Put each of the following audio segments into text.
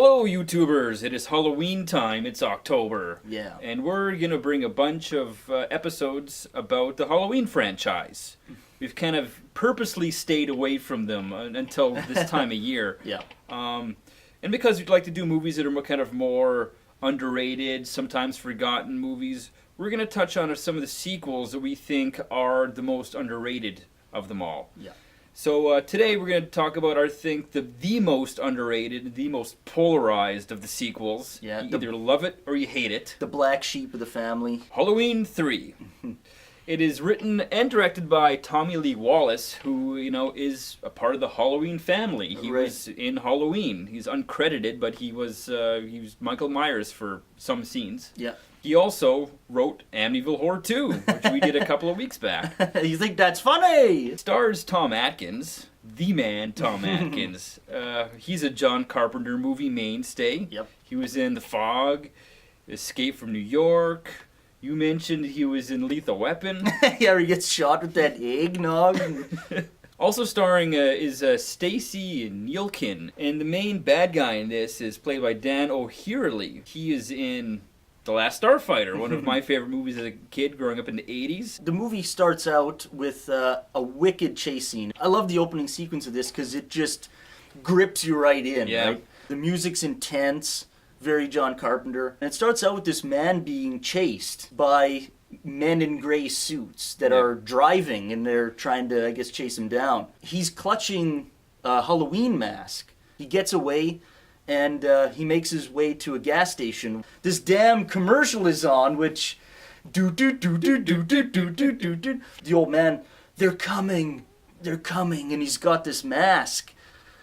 Hello, YouTubers! It is Halloween time. It's October. Yeah. And we're going to bring a bunch of episodes about the Halloween franchise. We've kind of purposely stayed away from them until this time of year. Yeah. And because we'd like to do movies that are kind of more underrated, sometimes forgotten movies, we're going to touch on some of the sequels that we think are the most underrated of them all. Yeah. So today we're going to talk about, I think, the most underrated, the most polarized of the sequels. Yeah, You either love it or you hate it. The black sheep of the family. Halloween 3. It is written and directed by Tommy Lee Wallace, who, is a part of the Halloween family. He was in Halloween. He's uncredited, but he was Michael Myers for some scenes. Yeah. He also wrote Amityville Horror 2, which we did a couple of weeks back. You think that's funny? It stars Tom Atkins, the man Tom Atkins. He's a John Carpenter movie mainstay. Yep. He was in The Fog, Escape from New York. You mentioned he was in Lethal Weapon. Yeah, he gets shot with that eggnog. Also starring is Stacy Nielkin. And the main bad guy in this is played by Dan O'Herlihy. He is in The Last Starfighter, one of my favorite movies as a kid growing up in the 80s. The movie starts out with a wicked chase scene. I love the opening sequence of this because it just grips you right in. Yeah. Right? The music's intense, very John Carpenter. And it starts out with this man being chased by men in gray suits that are driving, and they're trying to, I guess, chase him down. He's clutching a Halloween mask. He gets away, and he makes his way to a gas station. This damn commercial is on, which the old man, they're coming, and he's got this mask.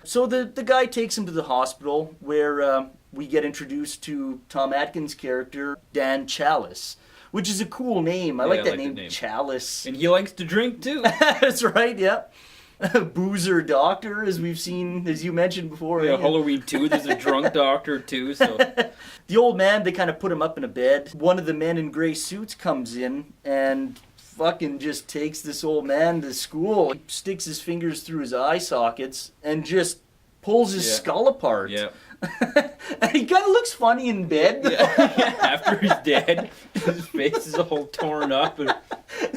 So the guy takes him to the hospital, where we get introduced to Tom Atkins' character, Dan Chalice, which is a cool name. I like that name, Chalice. And he likes to drink too. That's right, yeah. Boozer doctor, as we've seen, as you mentioned before. Yeah, Halloween 2, there's a drunk doctor too. So the old man, they kind of put him up in a bed. One of the men in gray suits comes in and fucking just takes this old man to school. He sticks his fingers through his eye sockets and just pulls his skull apart. Yeah. And he kind of looks funny in bed. Yeah, after he's dead, his face is all torn up. And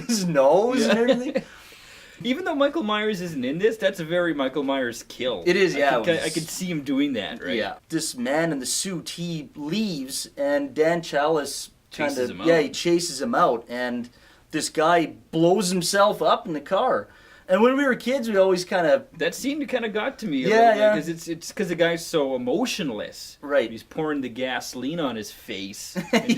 his nose and everything. Even though Michael Myers isn't in this, that's a very Michael Myers kill. It is, yeah. I could see him doing that, right? Yeah. This man in the suit, he leaves, and Dan Chalice chases him out. Yeah, he chases him out, and this guy blows himself up in the car. And when we were kids, we always kind of... That scene kind of got to me. Yeah. Because it's because the guy's so emotionless. Right. He's pouring the gasoline on his face. And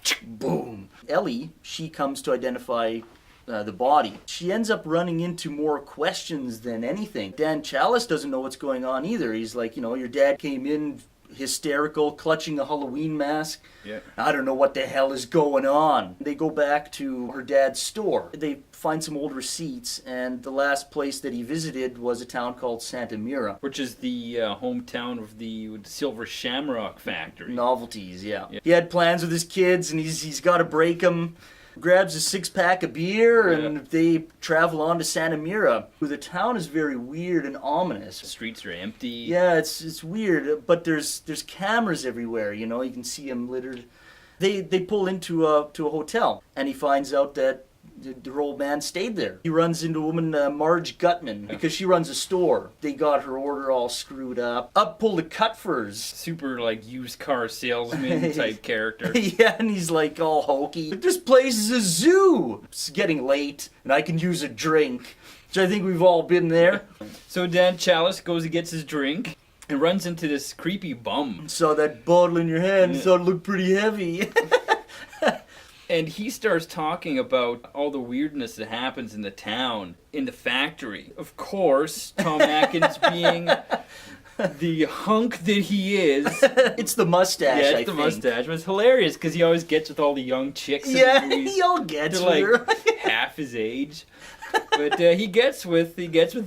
just boom. Ellie, she comes to identify the body. She ends up running into more questions than anything. Dan Chalice doesn't know what's going on either. He's like, your dad came in hysterical, clutching a Halloween mask. Yeah. I don't know what the hell is going on. They go back to her dad's store. They find some old receipts, and the last place that he visited was a town called Santa Mira. Which is the hometown of the Silver Shamrock factory. Novelties, yeah. He had plans with his kids, and he's got to break them. Grabs a 6-pack of beer, and they travel on to Santa Mira. The town is very weird and ominous. The streets are empty. Yeah, it's weird, but there's cameras everywhere. You can see them littered. They pull into a hotel, and he finds out that the old man stayed there. He runs into a woman, Marge Gutman, because she runs a store. They got her order all screwed up. Up pull the Cutfurs. Super, used car salesman type character. Yeah, and he's all hokey. This place is a zoo. It's getting late, and I can use a drink. Which I think we've all been there. So Dan Chalice goes and gets his drink and runs into this creepy bum. Saw that bottle in your hand and thought it looked pretty heavy. And he starts talking about all the weirdness that happens in the town, in the factory. Of course, Tom Atkins being the hunk that he is. It's the mustache, Yeah, it's the mustache. But it's hilarious because he always gets with all the young chicks in the movies. He all gets They're with her. half his age. But he gets with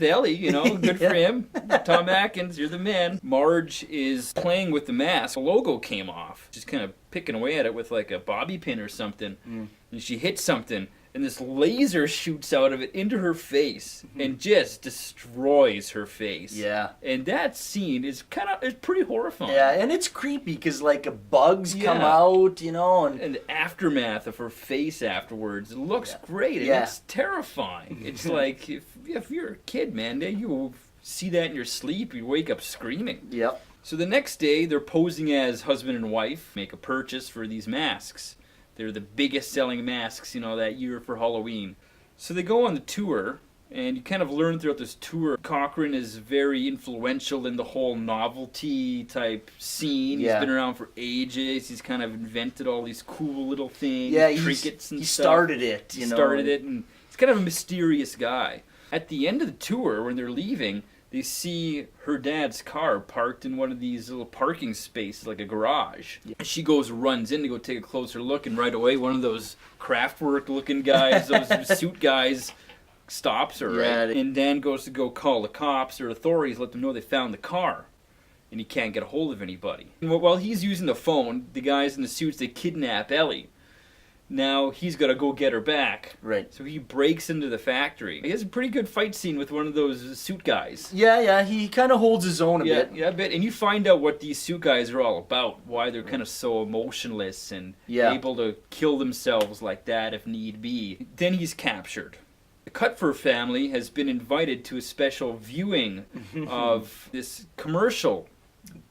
Ellie, good for him. Tom Atkins, you're the man. Marge is playing with the mask. The logo came off. Just kind of picking away at it with a bobby pin or something. And she hits something, and this laser shoots out of it into her face and just destroys her face. Yeah. And that scene is it's pretty horrifying. Yeah, and it's creepy because like bugs come out, you know, and the aftermath of her face afterwards, it looks great, and it's terrifying. It's like if you're a kid, man, you see that in your sleep, you wake up screaming. Yep. So the next day, they're posing as husband and wife, make a purchase for these masks. They're the biggest selling masks, that year for Halloween. So they go on the tour, and you kind of learn throughout this tour, Cochran is very influential in the whole novelty type scene. Yeah. He's been around for ages. He's kind of invented all these cool little things, trinkets and he stuff. Started it, He started it, and he's kind of a mysterious guy. At the end of the tour, when they're leaving, they see her dad's car parked in one of these little parking spaces, like a garage. Yeah. She runs in to go take a closer look, and right away, one of those Kraftwerk-looking guys, those suit guys, stops her, right? And Dan goes to go call the cops or authorities, let them know they found the car, and he can't get a hold of anybody. And while he's using the phone, the guys in the suits, they kidnap Ellie. Now he's got to go get her back. Right. So he breaks into the factory. He has a pretty good fight scene with one of those suit guys. Yeah, he kind of holds his own a bit. Yeah, a bit. And you find out what these suit guys are all about, why they're kind of so emotionless and able to kill themselves like that if need be. Then he's captured. The Cutfer family has been invited to a special viewing of this commercial.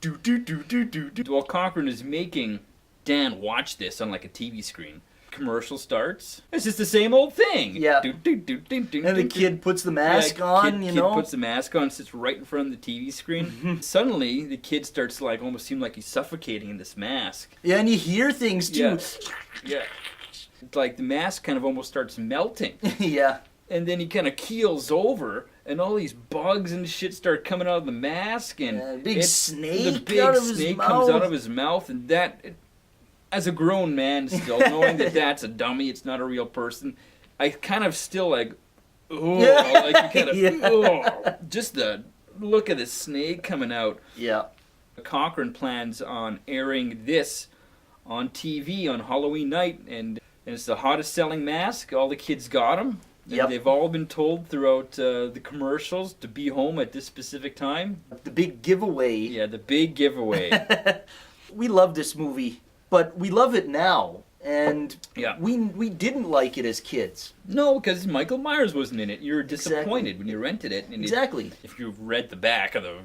While Cochran is making Dan watch this on like a TV screen. Commercial starts. It's just the same old thing. Yeah. And the kid puts the mask on, kid puts the mask on, sits right in front of the TV screen. Suddenly, the kid starts to almost seem like he's suffocating in this mask. Yeah, and you hear things too. Yeah. It's like the mask kind of almost starts melting. Yeah. And then he kind of keels over, and all these bugs and shit start coming out of the mask, and the big snake comes out of his mouth, and that. As a grown man still, knowing that that's a dummy, it's not a real person, I kind of still just the look of the snake coming out. Yeah. Cochran plans on airing this on TV on Halloween night, and it's the hottest selling mask. All the kids got them. Yep. They've all been told throughout the commercials to be home at this specific time. The big giveaway. Yeah, the big giveaway. We love this movie. But we love it now, and we didn't like it as kids. No, because Michael Myers wasn't in it. You were disappointed when you rented it. And if you read the back of the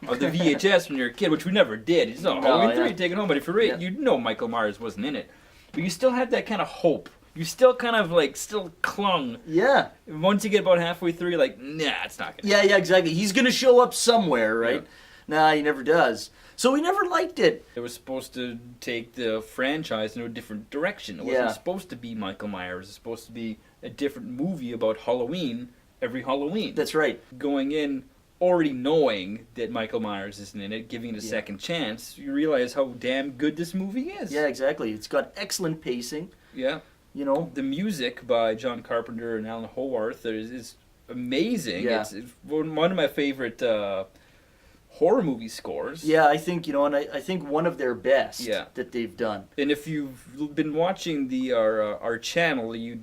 VHS when you were a kid, which we never did. It's not Halloween 3, take it home. But if you read, you'd know Michael Myers wasn't in it. But you still had that kind of hope. You still kind of still clung. Yeah. Once you get about halfway through, you're like, nah, it's not going to Yeah, exactly. He's going to show up somewhere, right? Yeah. Nah, he never does. So we never liked it. It was supposed to take the franchise in a different direction. It wasn't supposed to be Michael Myers. It was supposed to be a different movie about Halloween every Halloween. That's right. Going in already knowing that Michael Myers isn't in it, giving it a second chance, you realize how damn good this movie is. Yeah, exactly. It's got excellent pacing. Yeah. The music by John Carpenter and Alan Howarth is amazing. Yeah. It's one of my favorite horror movie scores. Yeah, I think, and I think one of their best that they've done. And if you've been watching our channel, you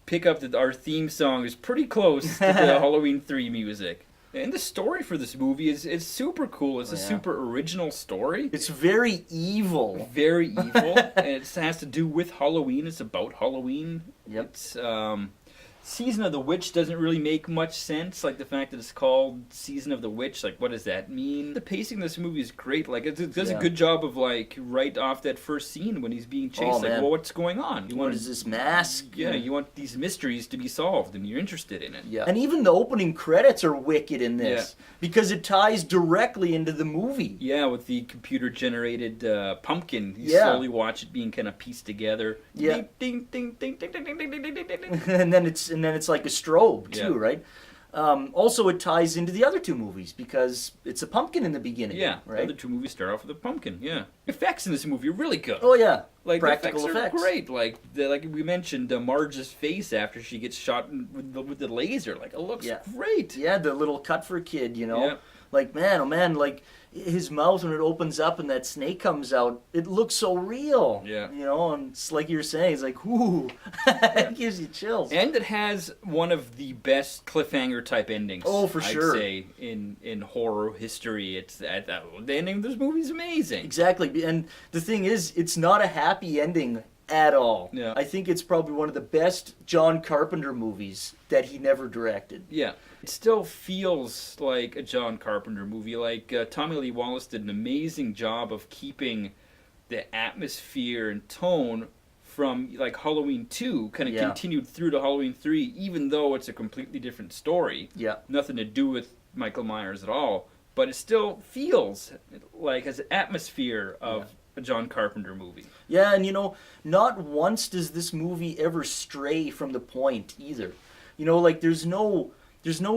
pick up that our theme song is pretty close to the Halloween 3 music. And the story for this movie is super cool. It's a super original story. It's very evil. Very evil. And it has to do with Halloween. It's about Halloween. Yep. It's Season of the Witch doesn't really make much sense, like the fact that it's called Season of the Witch, what does that mean? The pacing of this movie is great, it does a good job of, right off that first scene when he's being chased, what's going on? What is this mask? Yeah, you want these mysteries to be solved, and you're interested in it. Yeah. And even the opening credits are wicked in this, because it ties directly into the movie. Yeah, with the computer-generated pumpkin, you slowly watch it being kind of pieced together. Yeah. Ding, ding, ding, ding, ding, ding, ding, ding, ding, ding. And then it's like a strobe too, right? Also, it ties into the other two movies because it's a pumpkin in the beginning. Yeah, right. The other two movies start off with a pumpkin. Yeah, effects in this movie are really good. Oh yeah, practical the effects are great. Like we mentioned, Marge's face after she gets shot with the laser. It looks great. Yeah, the little Cutfer kid, Yeah. Like, man, oh man, like his mouth when it opens up and that snake comes out, it looks so real. Yeah. You know, and it's like you're saying, it's like, ooh, it gives you chills. And it has one of the best cliffhanger type endings. Oh, for sure. I'd say in horror history, it's the ending of this movie is amazing. Exactly, and the thing is, it's not a happy ending at all. Yeah. I think it's probably one of the best John Carpenter movies that he never directed. Yeah. It still feels like a John Carpenter movie. Like, Tommy Lee Wallace did an amazing job of keeping the atmosphere and tone from, like, Halloween 2 kind of continued through to Halloween 3, even though it's a completely different story. Yeah. Nothing to do with Michael Myers at all. But it still feels like has an atmosphere of a John Carpenter movie. Yeah, and you know, not once does this movie ever stray from the point either. You know, like there's no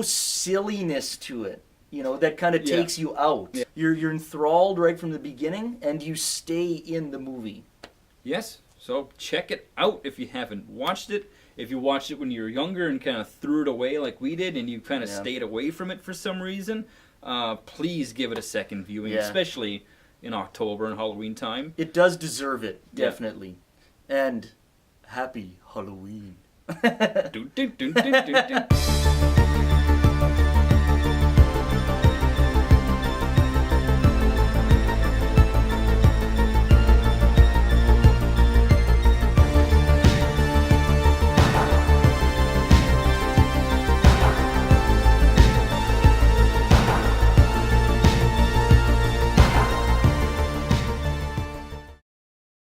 silliness to it. You know, that kind of takes you out. Yeah. You're enthralled right from the beginning, and you stay in the movie. Yes, so check it out if you haven't watched it. If you watched it when you were younger and kind of threw it away like we did, and you kind of stayed away from it for some reason, please give it a second viewing, especially in October and Halloween time. It does deserve it, definitely. And happy Halloween. Do, do, do, do, do, do.